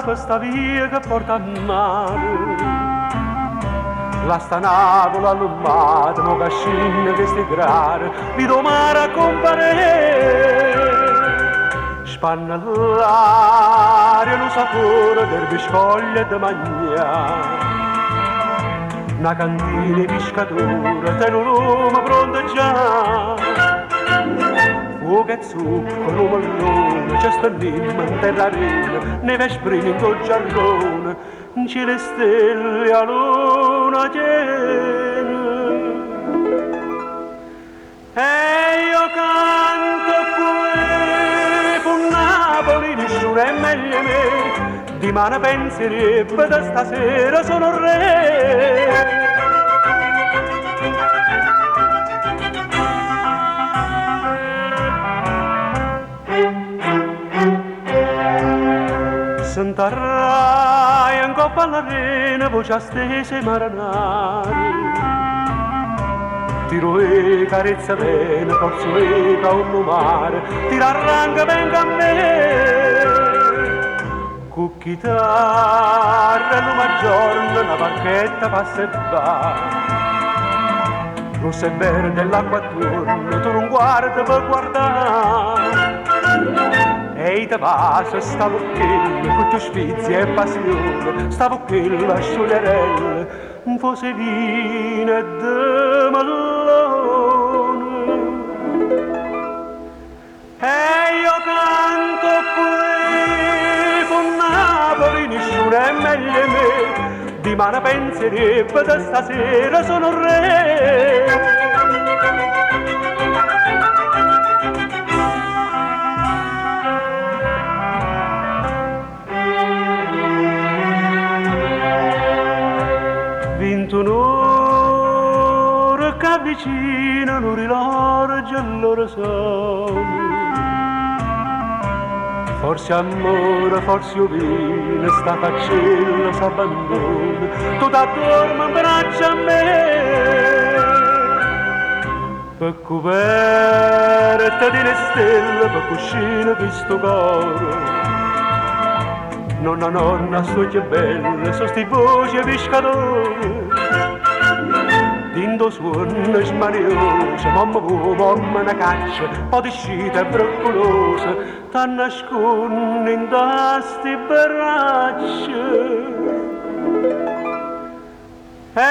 questa via che porta a mare. La stanavola all'ummata, mo cascina che sti grare, vi domare a compare. Spanna l'aria, lo sapore del biscoglio e de mangiare. Una cantina di pescatura, te un lume pronto già. Fuoco e zucco, un mallone, c'è sta l'imma in terra rena, neve sprina in col giarrone, in cielo e stelle a luna piena. E io canto qui, con Napoli nessuno è meglio me, di mano penserebbe da stasera sono re. Sentarrai in coppa all'arena, voce stese maranare. Tiro e carezza bene, forzo e un mare, tira arranca venga a me. Con chitarra e l'uma giorno, una barchetta passa e va. Rossa e verde l'acqua attorno, tu non guardi per guardare. Ehi te passa sta bocchella, con tu sfizi e passione, sta bocchella scioglierella, un fosse vino e de mallone. E io canto qui, con Napoli nessuno è meglio me, di mano penserebbe da stasera sono re. Un'ora che avvicina un rilarge allora sono. Forse amore, forse io vino, sta faccella s'abbandona, tu t'addormi in braccio a me. Per coperte di le stelle, per cuscine di sto cuore. Nonna, sto che bella, so sti voci pescatori. Dindo suona smaniosa, mamma una caccia, po' di scita e broccolosa, t'ha nasconde in sti braccia. E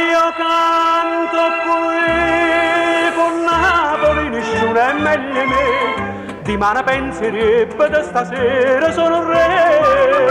io canto qui, con Napoli nessuno è meglio me, di mano penserebbe da stasera sono re.